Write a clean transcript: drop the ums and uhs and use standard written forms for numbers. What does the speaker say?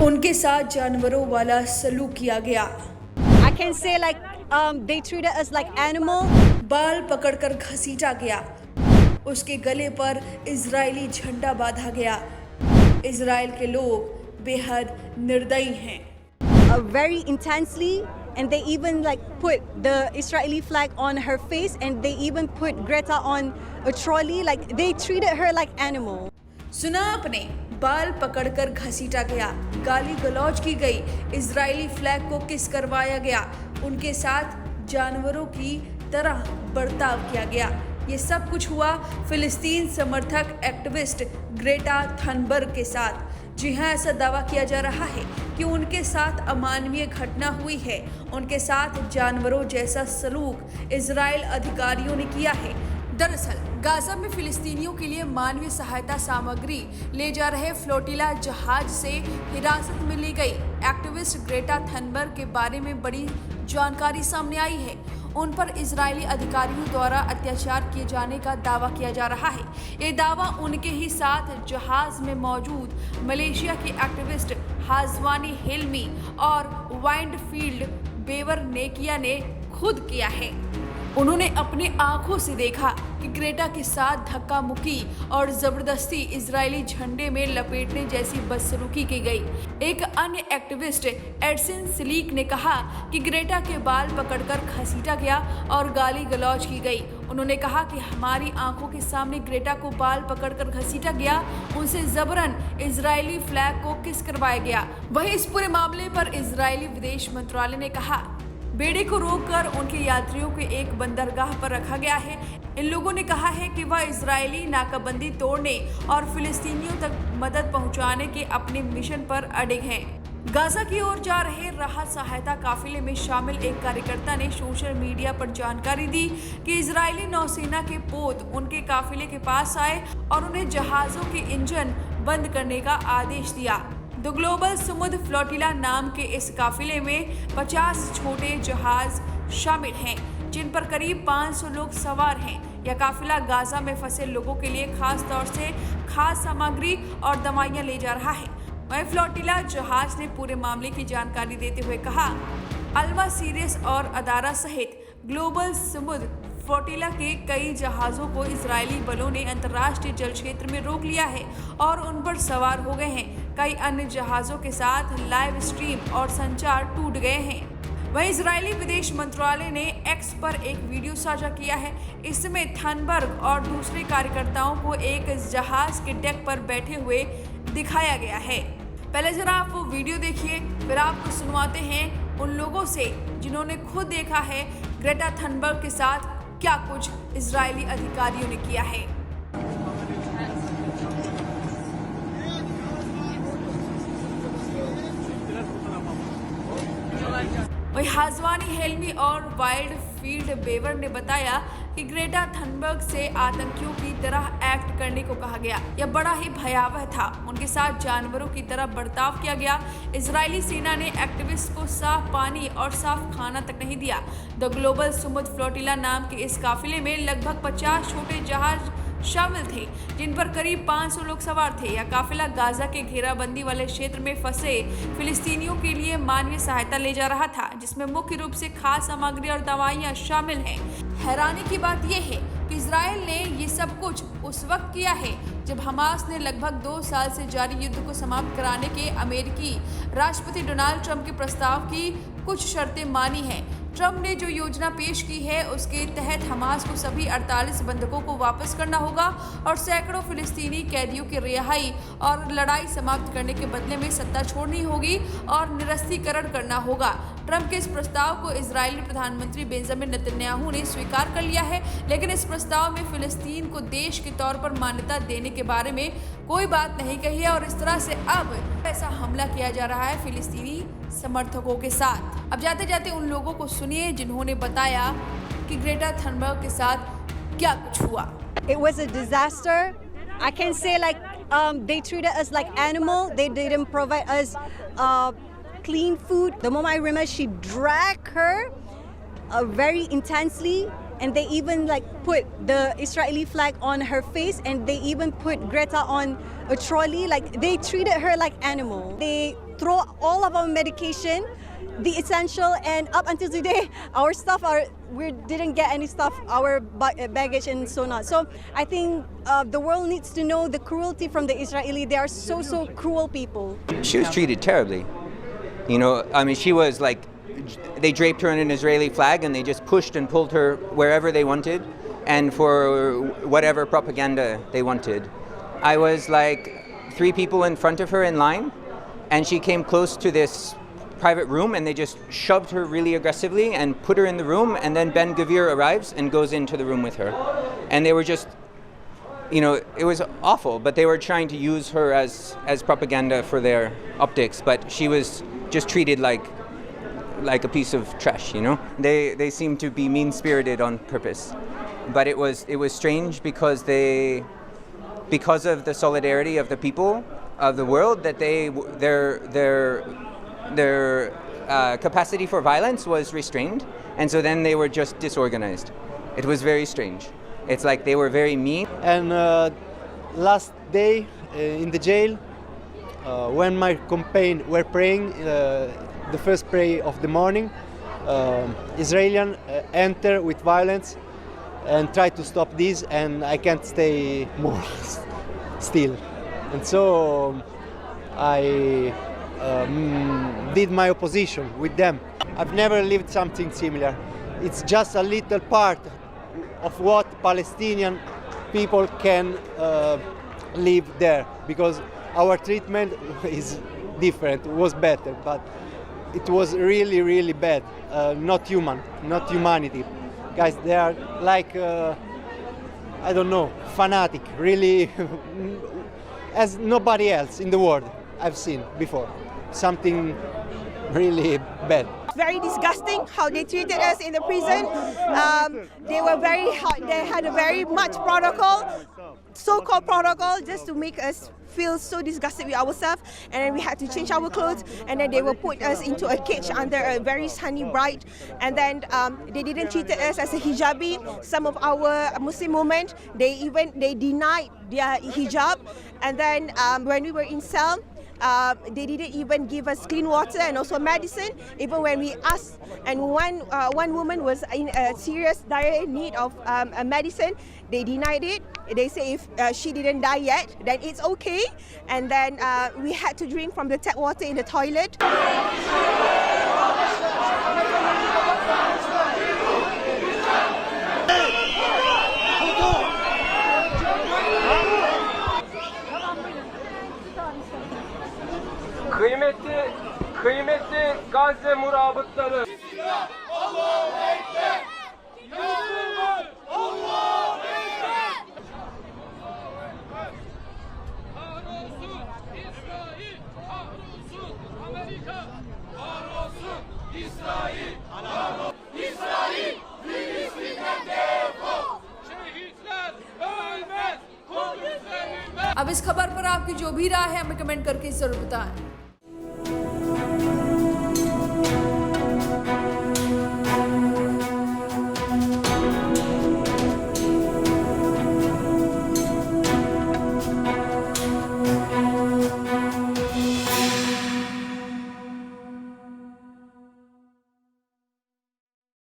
उनके साथ जानवरों वाला सलूक किया गया। I can say they treated us like animal. बाल पकड़कर घसीटा गया। उसके गले पर इजरायली झंडा बांधा गया। इजराइल के लोग बेहद निर्दयी हैं। Very intensely, and they even put the Israeli flag on her face, and they even put Greta on a trolley. They treated her like animal. सुना आपने, बाल पकड़कर घसीटा गया, गाली गलौज की गई, इजरायली फ्लैग को किस करवाया गया, उनके साथ जानवरों की तरह बर्ताव किया गया। ये सब कुछ हुआ फिलिस्तीन समर्थक एक्टिविस्ट ग्रेटा थनबर्ग के साथ। जी हाँ, ऐसा दावा किया जा रहा है कि उनके साथ अमानवीय घटना हुई है। उनके साथ जानवरों जैसा सलूक इजराइल अधिकारियों ने किया है। दरअसल गाजा में फिलिस्तीनियों के लिए मानवीय सहायता सामग्री ले जा रहे फ्लोटिला जहाज से हिरासत में ली गई एक्टिविस्ट ग्रेटा थनबर्ग के बारे में बड़ी जानकारी सामने आई है। उन पर इजरायली अधिकारियों द्वारा अत्याचार किए जाने का दावा किया जा रहा है। ये दावा उनके ही साथ जहाज में मौजूद मलेशिया के एक्टिविस्ट हाजवानी हिल्मी और वाइंडफील्ड बेवर नेकिया ने खुद किया है। उन्होंने अपने आंखों से देखा कि ग्रेटा के साथ धक्का मुक्की और जबरदस्ती इजरायली झंडे में लपेटने जैसी बदसलूकी की गई। एक अन्य एक्टिविस्ट एडसिन सिलीक ने कहा कि ग्रेटा के बाल पकड़कर घसीटा गया और गाली गलौज की गई। उन्होंने कहा कि हमारी आंखों के सामने ग्रेटा को बाल पकड़कर घसीटा गया, उनसे जबरन इजरायली फ्लैग को किस करवाया गया। वहीं इस पूरे मामले पर इजरायली विदेश मंत्रालय ने कहा बेड़े को रोककर उनके यात्रियों को एक बंदरगाह पर रखा गया है। इन लोगों ने कहा है कि वह इजरायली नाकाबंदी तोड़ने और फिलिस्तीनियों तक मदद पहुंचाने के अपने मिशन पर अडिग हैं। गाजा की ओर जा रहे राहत सहायता काफिले में शामिल एक कार्यकर्ता ने सोशल मीडिया पर जानकारी दी कि इजरायली नौसेना के पोत उनके काफिले के पास आए और उन्हें जहाजों के इंजन बंद करने का आदेश दिया। द ग्लोबल समुद्र फ्लोटिला नाम के इस काफिले में 50 छोटे जहाज शामिल हैं, जिन पर करीब 500 लोग सवार हैं। यह काफिला गाजा में फंसे लोगों के लिए खास तौर से खाद्य सामग्री और दवाइयां ले जा रहा है। वहीं फ्लोटिला जहाज ने पूरे मामले की जानकारी देते हुए कहा, अल्मा सीरियस और अदारा सहित ग्लोबल समुद्र फ्लोटिला के कई जहाज़ों को इजरायली बलों ने अंतर्राष्ट्रीय जल क्षेत्र में रोक लिया है और उन पर सवार हो गए हैं। कई अन्य जहाज़ों के साथ लाइव स्ट्रीम और संचार टूट गए हैं। वहीं इजरायली विदेश मंत्रालय ने एक्स पर एक वीडियो साझा किया है। इसमें थनबर्ग और दूसरे कार्यकर्ताओं को एक जहाज के डेक पर बैठे हुए दिखाया गया है। पहले जरा आप वो वीडियो देखिए, फिर आपको सुनवाते हैं उन लोगों से जिन्होंने खुद देखा है ग्रेटा थनबर्ग के साथ क्या कुछ इजरायली अधिकारियों ने किया है। वही हाजवानी हेल्मी और वाइल्ड फील्ड बेवर ने बताया कि ग्रेटा थनबर्ग से आतंकियों की तरह एक्ट करने को कहा गया। यह बड़ा ही भयावह था। उनके साथ जानवरों की तरह बर्ताव किया गया। इजरायली सेना ने एक्टिविस्ट को साफ पानी और साफ खाना तक नहीं दिया। द ग्लोबल समुद्र फ्लोटिला नाम के इस काफिले में लगभग 50 छोटे जहाज शामिल थे, जिन पर करीब 500 लोग सवार थे। यह काफिला गाजा के घेराबंदी वाले क्षेत्र में फंसे फिलिस्तीनियों के लिए मानवीय सहायता ले जा रहा था, जिसमें मुख्य रूप से खाद्य सामग्री और दवाइयां शामिल हैं। हैरानी की बात यह है कि इजराइल ने ये सब कुछ उस वक्त किया है जब हमास ने लगभग 2 साल से जारी युद्ध को समाप्त कराने के अमेरिकी राष्ट्रपति डोनाल्ड ट्रंप के प्रस्ताव की कुछ शर्तें मानी हैं। ट्रंप ने जो योजना पेश की है उसके तहत हमास को सभी 48 बंधकों को वापस करना होगा और सैकड़ों फिलिस्तीनी कैदियों की रिहाई और लड़ाई समाप्त करने के बदले में सत्ता छोड़नी होगी और निरस्तीकरण करना होगा। ट्रंप के इस प्रस्ताव को इजरायली प्रधानमंत्री बेंजामिन नेतन्याहू ने स्वीकार कर लिया है, लेकिन इस प्रस्ताव में फिलिस्तीन को देश के तौर पर मान्यता देने के बारे में कोई बात नहीं कही है और इस तरह से अब ऐसा हमला किया जा रहा है फिलिस्तीनी समर्थकों के साथ। अब जाते जाते उन लोगों को सुनिए जिन्होंने बताया कि ग्रेटा थनबर्ग के साथ क्या कुछ हुआ। It was a disaster. I can say they treated us like animal. They didn't provide us clean food. The moment I remember, she dragged her very intensely, and they even put the Israeli flag on her face, and they even put Greta on a trolley. They treated her like animal. They throw all of our medication, the essential, and up until today, our stuff we didn't get any stuff, our baggage and so on. So I think the world needs to know the cruelty from the Israeli. They are so cruel people. She was treated terribly. You know, I mean, she was like, they draped her in an Israeli flag and they just pushed and pulled her wherever they wanted and for whatever propaganda they wanted. I was like 3 people in front of her in line, and she came close to this private room and they just shoved her really aggressively and put her in the room, and then Ben Gvir arrives and goes into the room with her. And they were just, you know, it was awful, but they were trying to use her as propaganda for their optics, but she was just treated like a piece of trash, you know? They seemed to be mean-spirited on purpose. But it was strange because of the solidarity of the people of the world, that their capacity for violence was restrained, and so then they were just disorganized. It was very strange. It's like they were very mean. And last day in the jail, when my companions were praying, the first prayer of the morning, Israelis enter with violence and try to stop this, and I can't stay more still. And so I did my opposition with them. I've never lived something similar. It's just a little part of what Palestinian people can live there, because our treatment is different, was better, but it was really bad, not humanity. Guys, they are like, I don't know, fanatic, really, as nobody else in the world I've seen before. Something really bad. Very disgusting how they treated us in the prison. They were they had a very much protocol, so-called protocol, just to make us feel so disgusted with ourselves, and then we had to change our clothes, and then they will put us into a cage under a very sunny bright, and then they didn't treat us as a hijabi. Some of our Muslim women, they denied their hijab, and then when we were in cell, they didn't even give us clean water and also medicine, even when we asked. And one woman was in a serious dire need of a medicine. They denied it. They say if she didn't die yet, then it's okay. And then we had to drink from the tap water in the toilet. Kıymetli Gazze murabıtları. Kahrolsun İsrail, kahrolsun Amerika, kahrolsun İsrail, İsrail, Filistin'den defol. Şehitler ölmez, Kudüs'e ölmez. अब इस खबर पर आपकी जो भी राय है हमें comment करके जरूर बताएं।